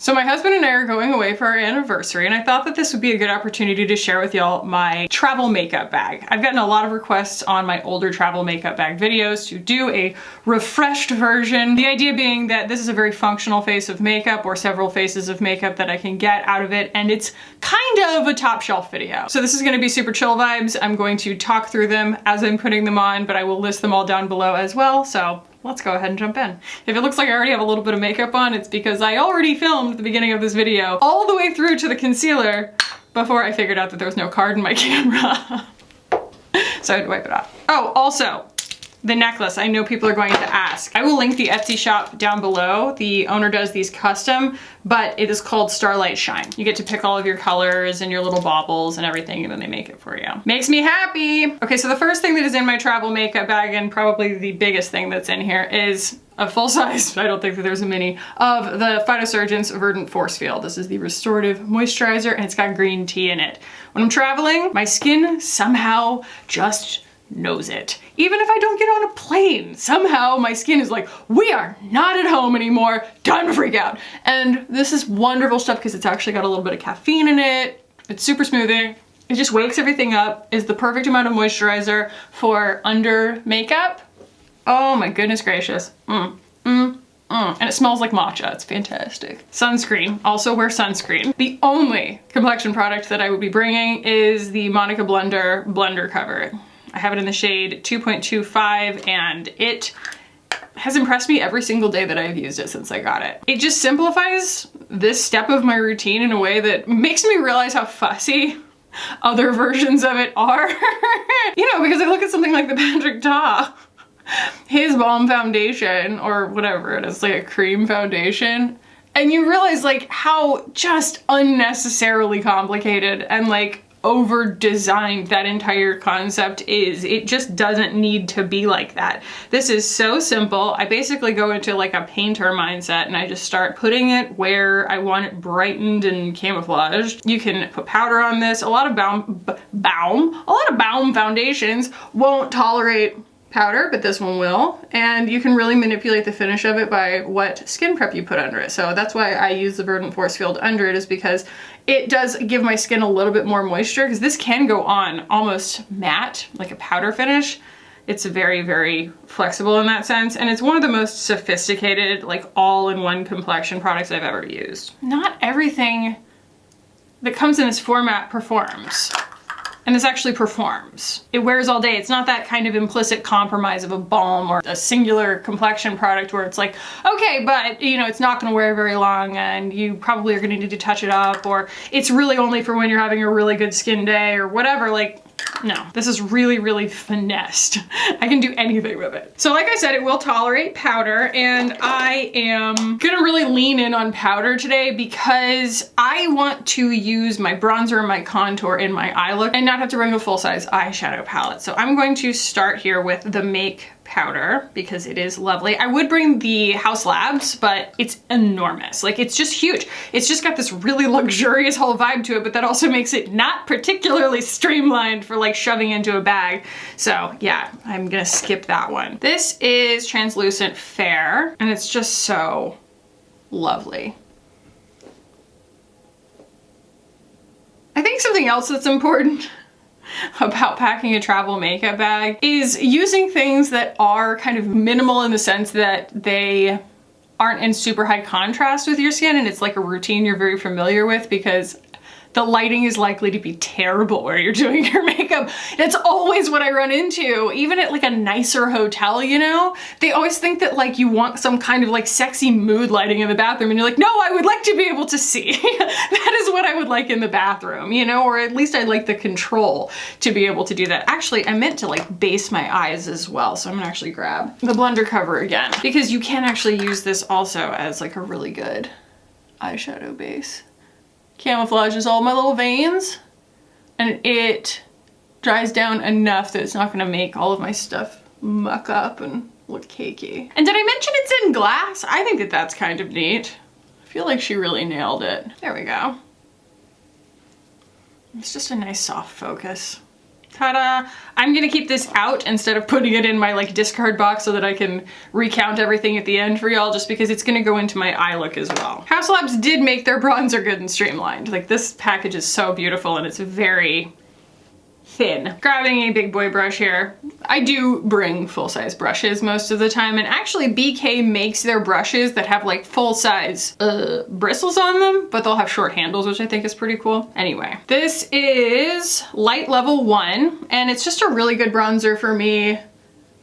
So my husband and I are going away for our anniversary, and I thought that this would be a good opportunity to share with y'all my travel makeup bag. I've gotten a lot of requests on my older travel makeup bag videos to do a refreshed version. The idea being that this is a very functional face of makeup, or several faces of makeup that I can get out of it, and it's kind of a top shelf video. So this is gonna be super chill vibes. I'm going to talk through them as I'm putting them on, but I will list them all down below as well. So let's go ahead and jump in. If it looks like I already have a little bit of makeup on, it's because I already filmed the beginning of this video all the way through to the concealer before I figured out that there was no card in my camera. So I had to wipe it off. Oh, also, the necklace, I know people are going to ask. I will link the Etsy shop down below. The owner does these custom, but it is called Starlight Shine. You get to pick all of your colors and your little baubles and everything, and then they make it for you. Makes me happy. Okay, so the first thing that is in my travel makeup bag, and probably the biggest thing that's in here, is a full size, I don't think that there's a mini, of the Phytosurgence Verdant Force Field. This is the restorative moisturizer, and it's got green tea in it. When I'm traveling, my skin somehow just knows it. Even if I don't get on a plane, somehow my skin is like, we are not at home anymore, time to freak out. And this is wonderful stuff because it's actually got a little bit of caffeine in it. It's super smoothing. It just wakes everything up, is the perfect amount of moisturizer for under makeup. Oh my goodness gracious. And it smells like matcha, it's fantastic. Sunscreen, also wear sunscreen. The only complexion product that I would be bringing is the Monica Blender Cover. I have it in the shade 2.25, and it has impressed me every single day that I've used it since I got it. It just simplifies this step of my routine in a way that makes me realize how fussy other versions of it are. You know, because I look at something like the Patrick Ta, his balm foundation, or whatever it is, like a cream foundation, and you realize like how just unnecessarily complicated and like over-designed that entire concept is. It just doesn't need to be like that. This is so simple. I basically go into like a painter mindset and I just start putting it where I want it brightened and camouflaged. You can put powder on this. A lot of balm foundations won't tolerate powder, but this one will. And you can really manipulate the finish of it by what skin prep you put under it. So that's why I use the Verdant Force Field under it, is because it does give my skin a little bit more moisture, because this can go on almost matte, like a powder finish. It's very, very flexible in that sense. And it's one of the most sophisticated, like all-in-one complexion products I've ever used. Not everything that comes in this format performs. And this actually performs. It wears all day. It's not that kind of implicit compromise of a balm or a singular complexion product where it's like, okay, but you know, it's not gonna wear very long and you probably are gonna need to touch it up, or it's really only for when you're having a really good skin day or whatever. Like, no, this is really, really finessed. I can do anything with it. So like I said, it will tolerate powder, and I am gonna really lean in on powder today because I want to use my bronzer and my contour in my eye look and not have to bring a full-size eyeshadow palette. So I'm going to start here with the Make powder because it is lovely. I would bring the House Labs, but it's enormous. Like, it's just huge. It's just got this really luxurious whole vibe to it, but that also makes it not particularly streamlined for like shoving into a bag. So yeah, I'm gonna skip that one. This is Translucent Fair, and it's just so lovely. I think something else that's important about packing a travel makeup bag is using things that are kind of minimal in the sense that they aren't in super high contrast with your skin, and it's like a routine you're very familiar with, because the lighting is likely to be terrible where you're doing your makeup. That's always what I run into, even at like a nicer hotel, you know? They always think that like you want some kind of like sexy mood lighting in the bathroom, and you're like, no, I would like to be able to see. That is what I would like in the bathroom, you know? Or at least I'd like the control to be able to do that. Actually, I meant to like base my eyes as well, so I'm gonna actually grab the blender cover again, because you can actually use this also as like a really good eyeshadow base. Camouflages all my little veins, and it dries down enough that it's not gonna make all of my stuff muck up and look cakey. And did I mention it's in glass? I think that that's kind of neat. I feel like she really nailed it. There we go. It's just a nice soft focus. Ta-da! I'm gonna keep this out instead of putting it in my like discard box so that I can recount everything at the end for y'all, just because it's gonna go into my eye look as well. Haus Labs did make their bronzer good and streamlined. Like, this package is so beautiful and it's very thin. Grabbing a big boy brush here. I do bring full-size brushes most of the time, and actually BK makes their brushes that have like full-size bristles on them, but they'll have short handles, which I think is pretty cool. Anyway, this is light level 1, and it's just a really good bronzer for me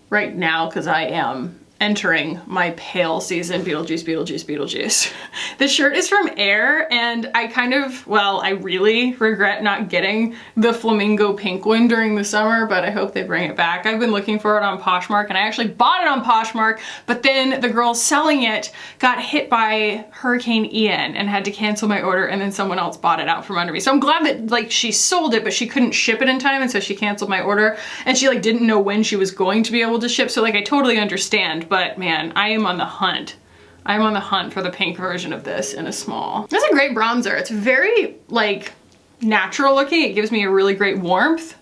right now because I am entering my pale season. Beetlejuice, Beetlejuice, Beetlejuice. The shirt is from Air, and I kind of, well, I really regret not getting the flamingo pink one during the summer, but I hope they bring it back. I've been looking for it on Poshmark, and I actually bought it on Poshmark, but then the girl selling it got hit by Hurricane Ian and had to cancel my order, and then someone else bought it out from under me. So I'm glad that like she sold it, but she couldn't ship it in time, and so she canceled my order, and she like didn't know when she was going to be able to ship, so like I totally understand. But man, I am on the hunt. I'm on the hunt for the pink version of this in a small. It's a great bronzer. It's very like natural looking. It gives me a really great warmth.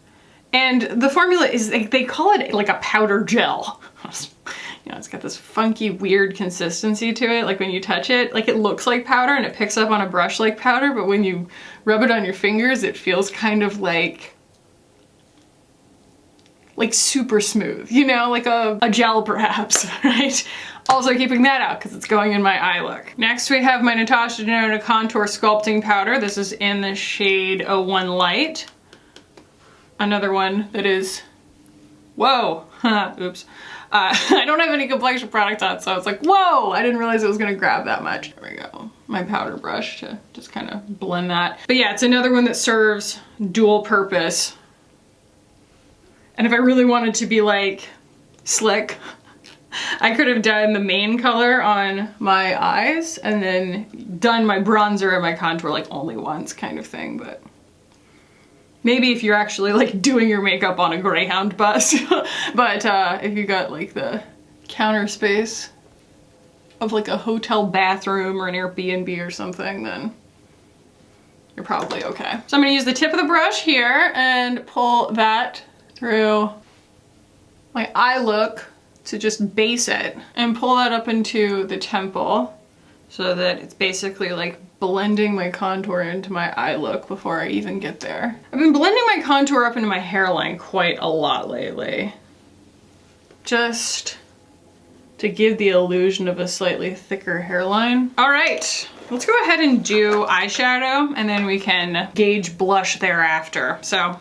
And the formula is, like, they call it like a powder gel. You know, it's got this funky, weird consistency to it. Like when you touch it, like it looks like powder and it picks up on a brush like powder, but when you rub it on your fingers, it feels kind of like super smooth, you know, like a gel perhaps, right? Also keeping that out because it's going in my eye look. Next we have my Natasha Denona Contour Sculpting Powder. This is in the shade 01 Light. Another one that is, whoa, oops. I don't have any complexion products on, so it's like, whoa, I didn't realize it was gonna grab that much. There we go, my powder brush to just kind of blend that. But yeah, it's another one that serves dual purpose. And if I really wanted to be like slick, I could have done the main color on my eyes and then done my bronzer and my contour like only once kind of thing. But maybe if you're actually like doing your makeup on a Greyhound bus. But if you got like the counter space of like a hotel bathroom or an Airbnb or something, then you're probably okay. So I'm gonna use the tip of the brush here and pull that through my eye look to just base it and pull that up into the temple so that it's basically like blending my contour into my eye look before I even get there. I've been blending my contour up into my hairline quite a lot lately, just to give the illusion of a slightly thicker hairline. All right, let's go ahead and do eyeshadow and then we can gauge blush thereafter. So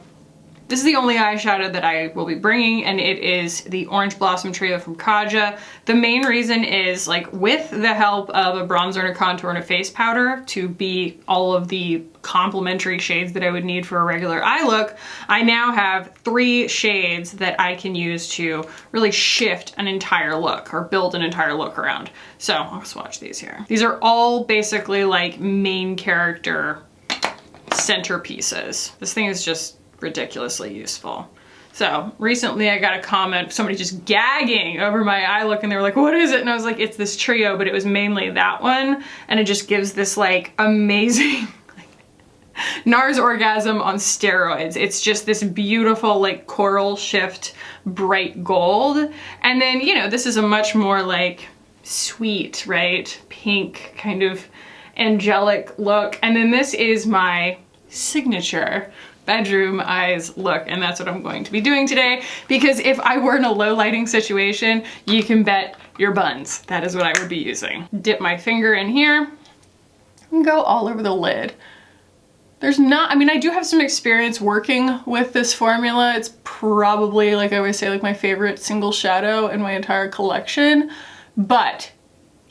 this is the only eyeshadow that I will be bringing, and it is the Orange Blossom Trio from Kaja. The main reason is, like, with the help of a bronzer and a contour and a face powder to be all of the complementary shades that I would need for a regular eye look, I now have 3 shades that I can use to really shift an entire look or build an entire look around. So I'll swatch these here. These are all basically like main character centerpieces. This thing is just ridiculously useful. So recently I got a comment, somebody just gagging over my eye look, and they were like, what is it? And I was like, it's this trio, but it was mainly that one. And it just gives this like amazing NARS orgasm on steroids. It's just this beautiful like coral shift bright gold. And then, you know, this is a much more like sweet, right? Pink kind of angelic look. And then this is my signature bedroom eyes look, and that's what I'm going to be doing today, because if I were in a low lighting situation, you can bet your buns that is what I would be using. Dip my finger in here and go all over the lid. There's not, I mean, I do have some experience working with this formula. It's probably, like I always say, like my favorite single shadow in my entire collection, but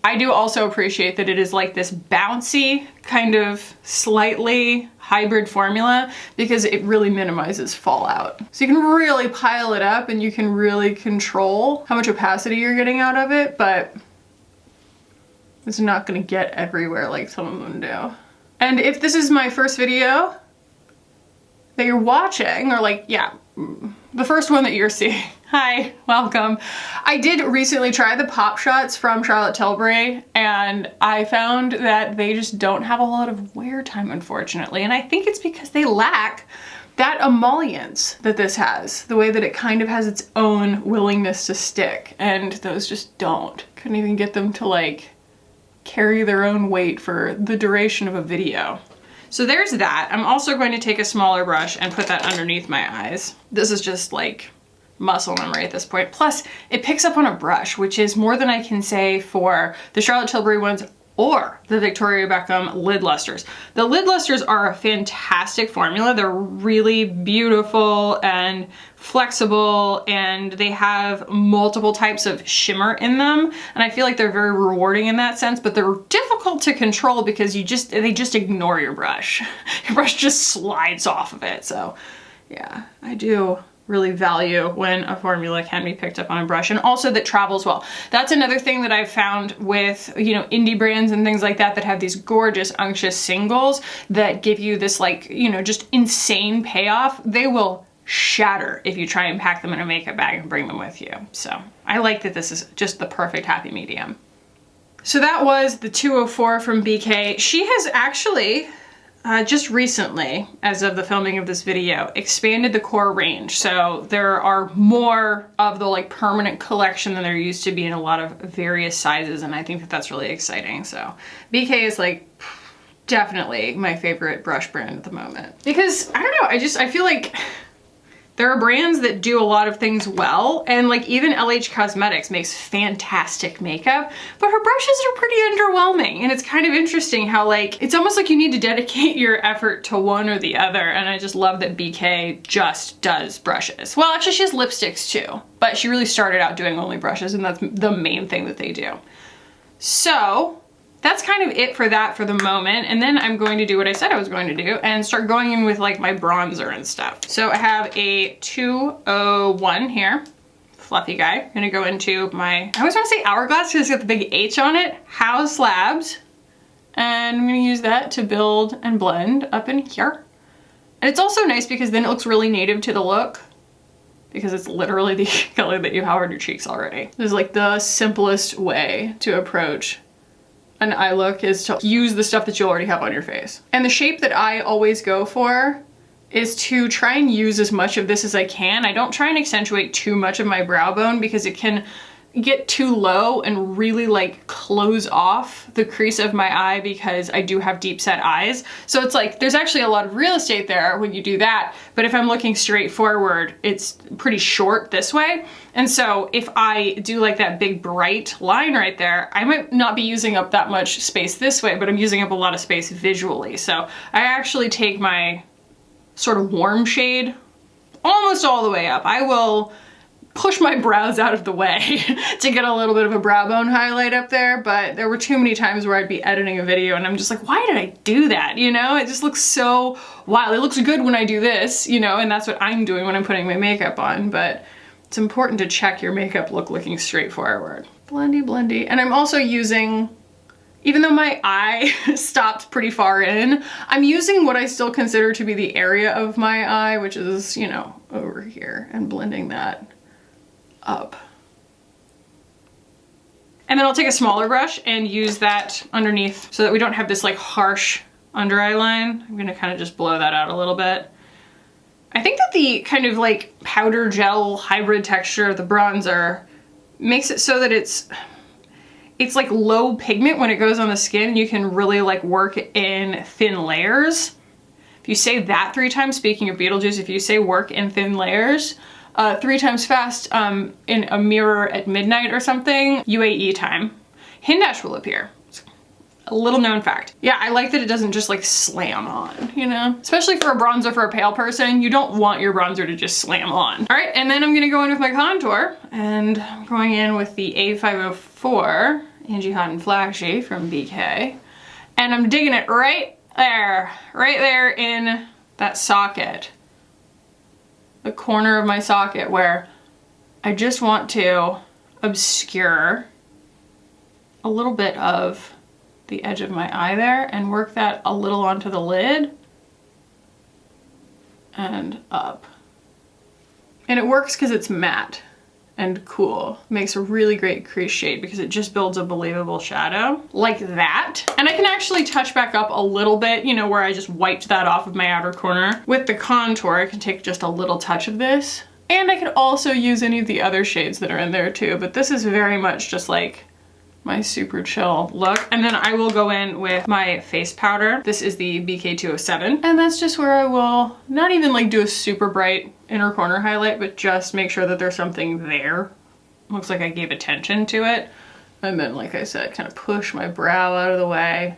I do also appreciate that it is like this bouncy kind of slightly hybrid formula because it really minimizes fallout. So you can really pile it up and you can really control how much opacity you're getting out of it, but it's not gonna get everywhere like some of them do. And if this is my first video that you're watching, or like, yeah, the first one that you're seeing, hi, welcome. I did recently try the Pop Shots from Charlotte Tilbury, and I found that they just don't have a lot of wear time, unfortunately. And I think it's because they lack that emollients that this has, the way that it kind of has its own willingness to stick, and those just don't. Couldn't even get them to like carry their own weight for the duration of a video. So there's that. I'm also going to take a smaller brush and put that underneath my eyes. This is just like muscle memory at this point. Plus, it picks up on a brush, which is more than I can say for the Charlotte Tilbury ones or the Victoria Beckham lid lusters. The lid lusters are a fantastic formula. They're really beautiful and flexible, and they have multiple types of shimmer in them. And I feel like they're very rewarding in that sense, but they're difficult to control because they just ignore your brush. Your brush just slides off of it. So yeah, I do really value when a formula can be picked up on a brush, and also that travels well. That's another thing that I've found with, you know, indie brands and things like that that have these gorgeous unctuous singles that give you this like, you know, just insane payoff. They will shatter if you try and pack them in a makeup bag and bring them with you. So I like that this is just the perfect happy medium. So that was the 204 from BK. She has actually just recently, as of the filming of this video, expanded the core range. So there are more of the like permanent collection than there used to be in a lot of various sizes, and I think that that's really exciting. So BK is like definitely my favorite brush brand at the moment. Because, I don't know, I feel like there are brands that do a lot of things well, and like even LH Cosmetics makes fantastic makeup, but her brushes are pretty underwhelming. And it's kind of interesting how like, it's almost like you need to dedicate your effort to one or the other. And I just love that BK just does brushes. Well, actually she has lipsticks too, but she really started out doing only brushes, and that's the main thing that they do. So that's kind of it for that for the moment. And then I'm going to do what I said I was going to do and start going in with like my bronzer and stuff. So I have a 201 here, fluffy guy. I'm gonna go into my, I always want to say Hourglass because it's got the big H on it, House Labs. And I'm gonna use that to build and blend up in here. And it's also nice because then it looks really native to the look, because it's literally the color that you have on your cheeks already. This is like the simplest way to approach an eye look, is to use the stuff that you already have on your face. And the shape that I always go for is to try and use as much of this as I can. I don't try and accentuate too much of my brow bone because it can get too low and really like close off the crease of my eye, because I do have deep set eyes. So it's like, there's actually a lot of real estate there when you do that. But if I'm looking straight forward, it's pretty short this way. And so if I do like that big bright line right there, I might not be using up that much space this way, but I'm using up a lot of space visually. So I actually take my sort of warm shade almost all the way up. I will push my brows out of the way to get a little bit of a brow bone highlight up there, but there were too many times where I'd be editing a video and I'm just like, why did I do that? You know, it just looks so wild. It looks good when I do this, you know, and that's what I'm doing when I'm putting my makeup on, but it's important to check your makeup look looking straight forward. Blendy, blendy. And I'm also using, even though my eye stopped pretty far in, I'm using what I still consider to be the area of my eye, which is, you know, over here, and blending that up. And then I'll take a smaller brush and use that underneath so that we don't have this like harsh under eye line. I'm gonna kind of just blow that out a little bit. I think that the kind of like powder gel hybrid texture of the bronzer makes it so that it's like low pigment when it goes on the skin. You can really like work in thin layers. If you say that 3 times, speaking of Beetlejuice, if you say work in thin layers 3 times fast in a mirror at midnight or something, UAE time, Hindash will appear. It's a little known fact. Yeah, I like that it doesn't just like slam on, you know? Especially for a bronzer for a pale person, you don't want your bronzer to just slam on. All right, and then I'm gonna go in with my contour, and I'm going in with the A504, Angie Hot and Flashy from BK. And I'm digging it right there in that socket. The corner of my socket where I just want to obscure a little bit of the edge of my eye there and work that a little onto the lid and up. And it works because it's matte. and cool. Makes a really great crease shade because it just builds a believable shadow like that. And I can actually touch back up a little bit, you know, where I just wiped that off of my outer corner. With the contour, I can take just a little touch of this. And I could also use any of the other shades that are in there too, but this is very much just like my super chill look. And then I will go in with my face powder. This is the BK207. And that's just where I will not even like do a super bright inner corner highlight, but just make sure that there's something there. Looks like I gave attention to it. And then, like I said, kind of push my brow out of the way,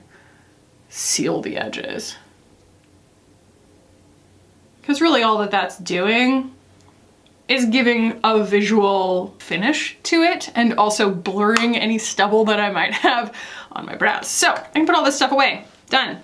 seal the edges. Because really all that that's doing is giving a visual finish to it and also blurring any stubble that I might have on my brows. So I can put all this stuff away. Done.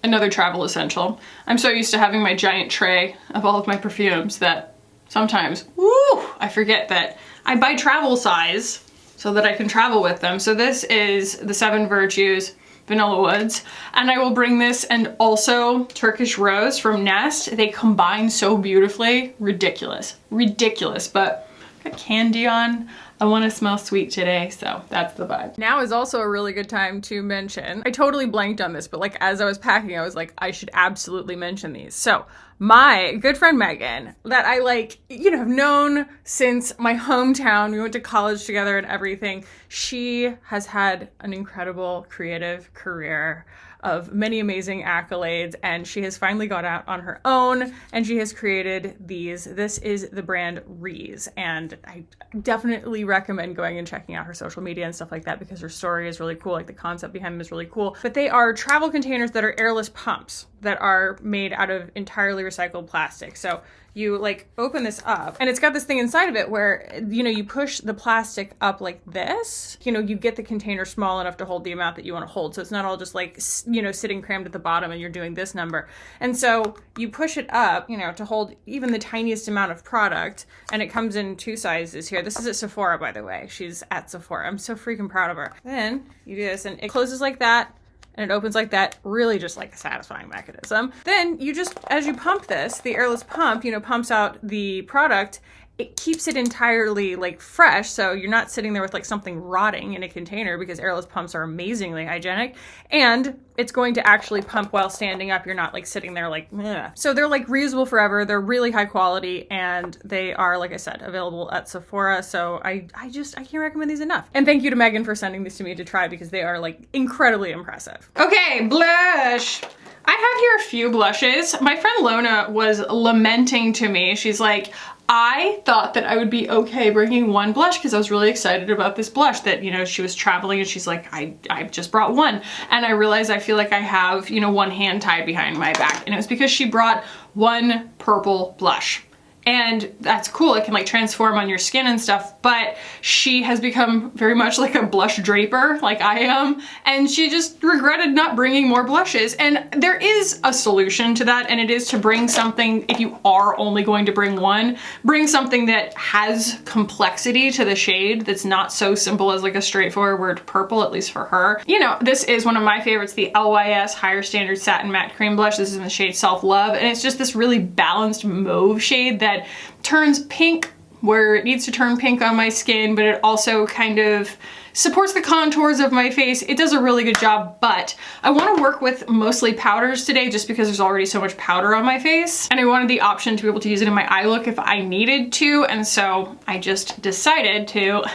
Another travel essential. I'm so used to having my giant tray of all of my perfumes that sometimes, woo, I forget that I buy travel size so that I can travel with them. So this is the 7 Virtues Vanilla Woods, and I will bring this and also Turkish Rose from Nest. They combine so beautifully. Ridiculous, ridiculous, but got candy on. I want to smell sweet today, so that's the vibe. Now is also a really good time to mention, I totally blanked on this, but like as I was packing, I was like, I should absolutely mention these. So my good friend Megan, that I like, you know, have known since my hometown, we went to college together and everything, she has had an incredible creative career of many amazing accolades, and she has finally got out on her own and she has created these. This is the brand Rees, and I definitely recommend going and checking out her social media and stuff like that because her story is really cool, like the concept behind them is really cool. But they are travel containers that are airless pumps that are made out of entirely recycled plastic. So you like open this up and it's got this thing inside of it where, you know, you push the plastic up like this, you know, you get the container small enough to hold the amount that you want to hold. So it's not all just like, you know, sitting crammed at the bottom and you're doing this number. And so you push it up, you know, to hold even the tiniest amount of product. And it comes in 2 sizes here. This is at Sephora, by the way. She's at Sephora. I'm so freaking proud of her. Then you do this and it closes like that. And it opens like that, really just like a satisfying mechanism. Then you just, as you pump this, the airless pump, you know, pumps out the product. It keeps it entirely like fresh, so you're not sitting there with like something rotting in a container because airless pumps are amazingly hygienic. And it's going to actually pump while standing up. You're not like sitting there like, meh. So they're like reusable forever. They're really high quality and they are, like I said, available at Sephora. So I can't recommend these enough. And thank you to Megan for sending these to me to try because they are like incredibly impressive. Okay, blush. I have here a few blushes. My friend Lona was lamenting to me. She's like, I thought that I would be okay bringing one blush because I was really excited about this blush that, you know, she was traveling and she's like, I just brought one. And I realized I feel like I have, you know, one hand tied behind my back. And it was because she brought one purple blush. And that's cool, it can like transform on your skin and stuff, but she has become very much like a blush draper, like I am, and she just regretted not bringing more blushes. And there is a solution to that, and it is to bring something, if you are only going to bring one, bring something that has complexity to the shade that's not so simple as like a straightforward purple, at least for her. You know, this is one of my favorites, the LYS Higher Standard Satin Matte Cream Blush. This is in the shade Self Love, and it's just this really balanced mauve shade that turns pink where it needs to turn pink on my skin, but it also kind of supports the contours of my face. It does a really good job, but I want to work with mostly powders today just because there's already so much powder on my face, and I wanted the option to be able to use it in my eye look if I needed to, and so I just decided to,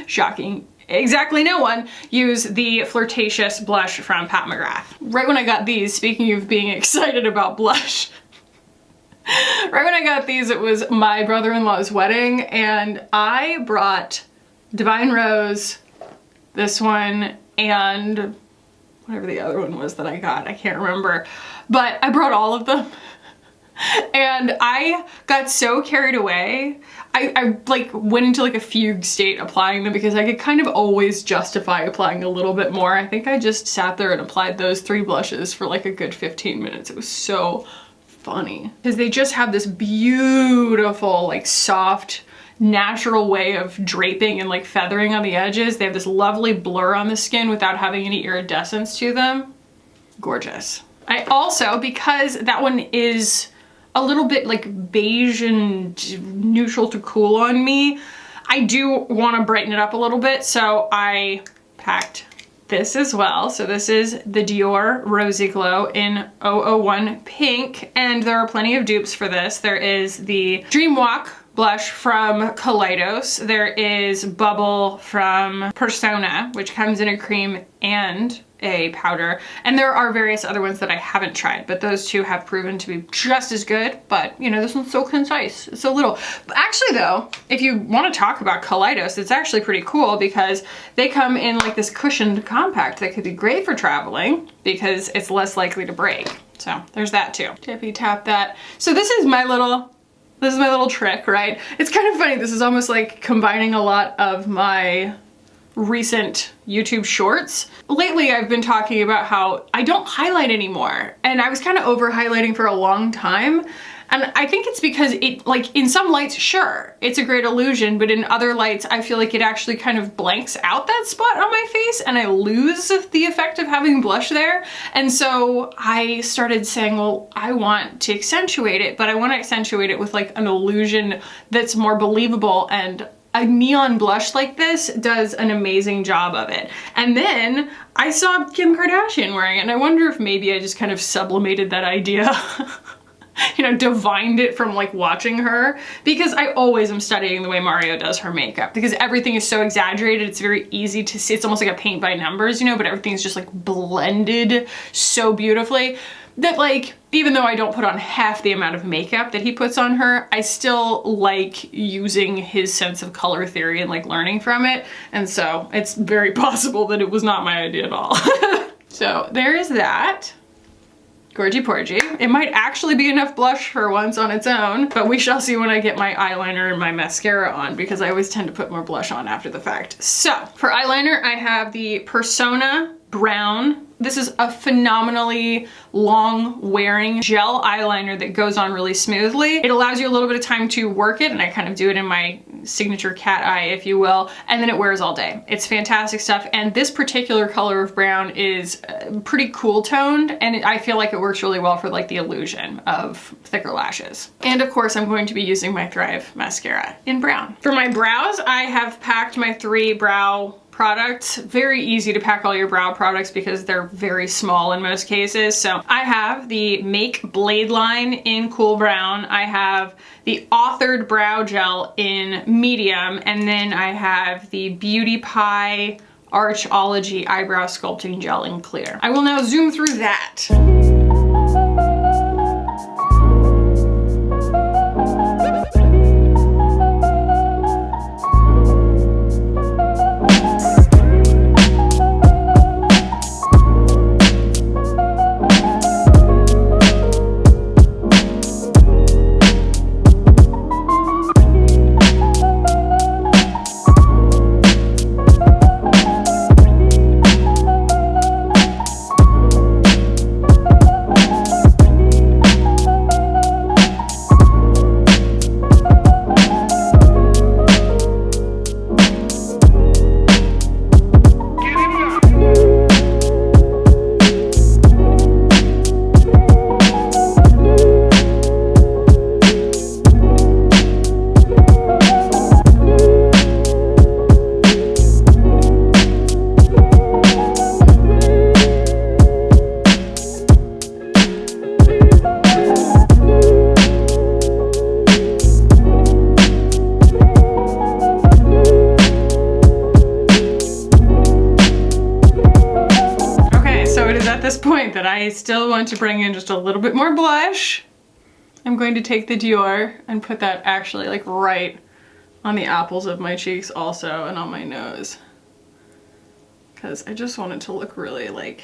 shocking, exactly no one, use the Flirtatious blush from Pat McGrath. Right when I got these, speaking of being excited about blush, right when I got these, it was my brother-in-law's wedding, and I brought Divine Rose, this one, and whatever the other one was that I got, I can't remember, but I brought all of them. And I got so carried away. I like went into like a fugue state applying them because I could kind of always justify applying a little bit more. I think I just sat there and applied those 3 blushes for like a good 15 minutes. It was so funny because they just have this beautiful, like soft, natural way of draping and like feathering on the edges. They have this lovely blur on the skin without having any iridescence to them. Gorgeous. I also, because that one is a little bit like beige and neutral to cool on me, I do want to brighten it up a little bit, so I packed this as well. So this is the Dior Rosy Glow in 001 Pink, and there are plenty of dupes for this. There is the Dream Walk blush from Kaleidos. There is Bubble from Persona, which comes in a cream and a powder. And there are various other ones that I haven't tried, but those two have proven to be just as good. But you know, this one's so concise, it's so little. But actually though, if you want to talk about Kaleidos, it's actually pretty cool because they come in like this cushioned compact that could be great for traveling because it's less likely to break. So there's that too. Tippy tap that. So this is my little trick, right? It's kind of funny. This is almost like combining a lot of my recent YouTube shorts. Lately, I've been talking about how I don't highlight anymore. And I was kind of over highlighting for a long time. And I think it's because it, like in some lights, sure, it's a great illusion, but in other lights, I feel like it actually kind of blanks out that spot on my face and I lose the effect of having blush there. And so I started saying, well, I want to accentuate it, but I want to accentuate it with like an illusion that's more believable, and a neon blush like this does an amazing job of it. And then I saw Kim Kardashian wearing it, and I wonder if maybe I just kind of sublimated that idea. You know, divined it from like watching her, because I always am studying the way Mario does her makeup because everything is so exaggerated. It's very easy to see. It's almost like a paint by numbers, you know, but everything is just like blended so beautifully that like, even though I don't put on half the amount of makeup that he puts on her, I still like using his sense of color theory and like learning from it. And so it's very possible that it was not my idea at all. So there is that. Gorgy porgy. It might actually be enough blush for once on its own, but we shall see when I get my eyeliner and my mascara on, because I always tend to put more blush on after the fact. So for eyeliner, I have the Persona Brown. This is a phenomenally long wearing gel eyeliner that goes on really smoothly. It allows you a little bit of time to work it, and I kind of do it in my signature cat eye, if you will, and then it wears all day. It's fantastic stuff, and this particular color of brown is pretty cool toned, and I feel like it works really well for like the illusion of thicker lashes. And of course, I'm going to be using my Thrive mascara in brown. For my brows, I have packed my 3 brow products. Very easy to pack all your brow products because they're very small in most cases. So I have the Make Blade Line in cool brown. I have the Authored Brow Gel in medium. And then I have the Beauty Pie Archology Eyebrow Sculpting Gel in clear. I will now zoom through that. That I still want to bring in just a little bit more blush. I'm going to take the Dior and put that actually like right on the apples of my cheeks also, and on my nose, because I just want it to look really like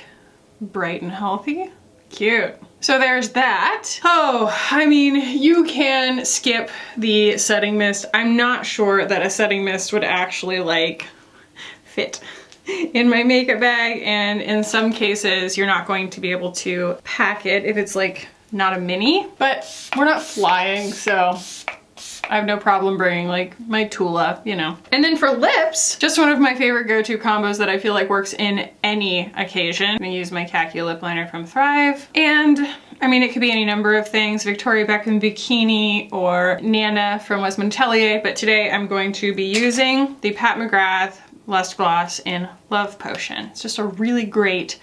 bright and healthy. Cute. So there's that. Oh, I mean, you can skip the setting mist. I'm not sure that a setting mist would actually like fit in my makeup bag, and in some cases you're not going to be able to pack it if it's like not a mini, but we're not flying, so I have no problem bringing like my Tula, you know. And then for lips, just one of my favorite go-to combos that I feel like works in any occasion. I'm gonna use my khaki lip liner from Thrive. And I mean, it could be any number of things, Victoria Beckham Bikini or Nana from Wes Montelier, but today I'm going to be using the Pat McGrath Lust Gloss in Love Potion. It's just a really great,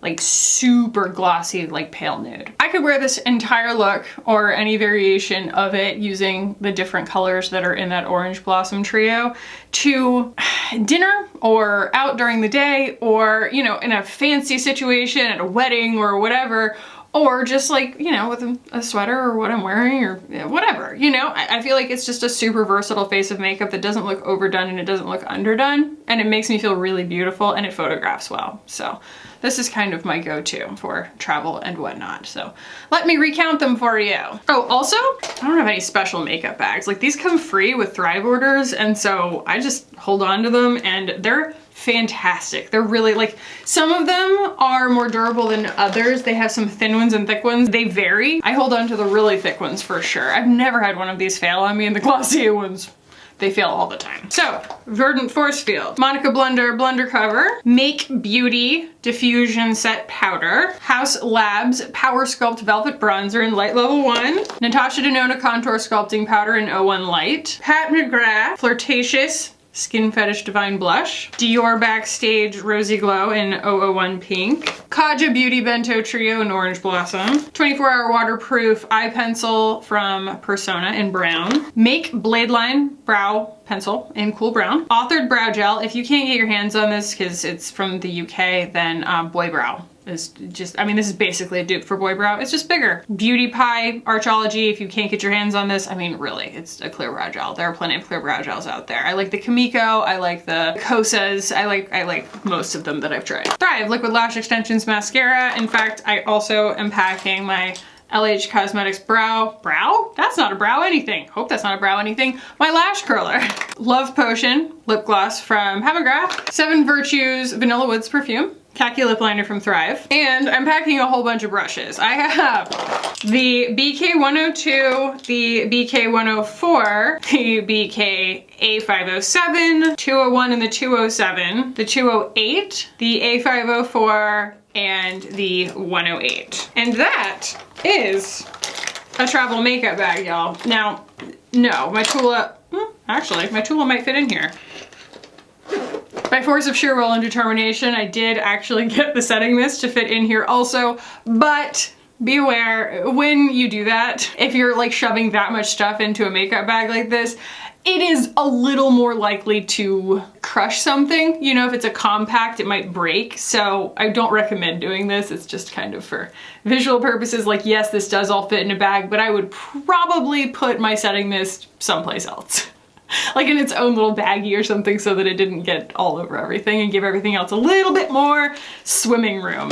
like super glossy, like pale nude. I could wear this entire look or any variation of it using the different colors that are in that orange blossom trio to dinner or out during the day or, you know, in a fancy situation at a wedding or whatever, or just like, you know, with a sweater or what I'm wearing or whatever, you know. I feel like it's just a super versatile face of makeup that doesn't look overdone and it doesn't look underdone, and it makes me feel really beautiful and it photographs well. So this is kind of my go-to for travel and whatnot. So let me recount them for you. Oh, also, I don't have any special makeup bags. Like these come free with Thrive orders, and so I just hold on to them, and they're fantastic. They're really, like, some of them are more durable than others. They have some thin ones and thick ones. They vary. I hold on to the really thick ones for sure. I've never had one of these fail on me, and the Glossier ones, they fail all the time. So, Verdant Force Field, Monica Blender Cover, Make Beauty Diffusion Set Powder, House Labs Power Sculpt Velvet Bronzer in Light Level 1, Natasha Denona Contour Sculpting Powder in 01 Light, Pat McGrath Flirtatious Skin Fetish Divine Blush, Dior Backstage Rosy Glow in 001 Pink, Kaja Beauty Bento Trio in Orange Blossom, 24-hour waterproof eye pencil from Persona in Brown, Make Bladeline Brow Pencil in Cool Brown, Authored Brow Gel. If you can't get your hands on this because it's from the UK, then Boy Brow is just, I mean, this is basically a dupe for Boy Brow. It's just bigger. Beauty Pie Archology, if you can't get your hands on this, I mean, really, it's a clear brow gel. There are plenty of clear brow gels out there. I like the Kimiko, I like the Kosas, I like most of them that I've tried. Thrive Liquid Lash Extensions Mascara. In fact, I also am packing my LH Cosmetics brow, that's not a brow anything. Hope that's not a brow anything. My lash curler. Love Potion Lip Gloss from Pat McGrath. 7 Virtues Vanilla Woods Perfume. Khaki lip liner from Thrive. And I'm packing a whole bunch of brushes. I have the BK102, the BK104, the BK A507, 201 and the 207, the 208, the A504, and the 108. And that is a travel makeup bag, y'all. Now, no, my Tula, actually, my Tula might fit in here. By force of sheer will and determination, I did actually get the setting mist to fit in here also, but be aware when you do that, if you're like shoving that much stuff into a makeup bag like this, it is a little more likely to crush something. You know, if it's a compact, it might break. So I don't recommend doing this. It's just kind of for visual purposes. Like, yes, this does all fit in a bag, but I would probably put my setting mist someplace else. Like in its own little baggie or something, so that it didn't get all over everything and give everything else a little bit more swimming room.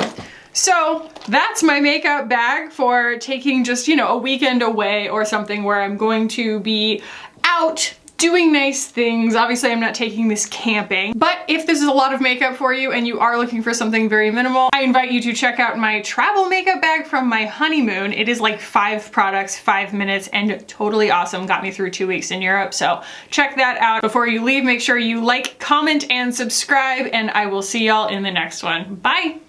So that's my makeup bag for taking just, you know, a weekend away or something where I'm going to be out doing nice things. Obviously, I'm not taking this camping, but if this is a lot of makeup for you and you are looking for something very minimal, I invite you to check out my travel makeup bag from my honeymoon. It is like 5 products, 5 minutes, and totally awesome. Got me through 2 weeks in Europe, so check that out. Before you leave, make sure you like, comment, and subscribe, and I will see y'all in the next one. Bye!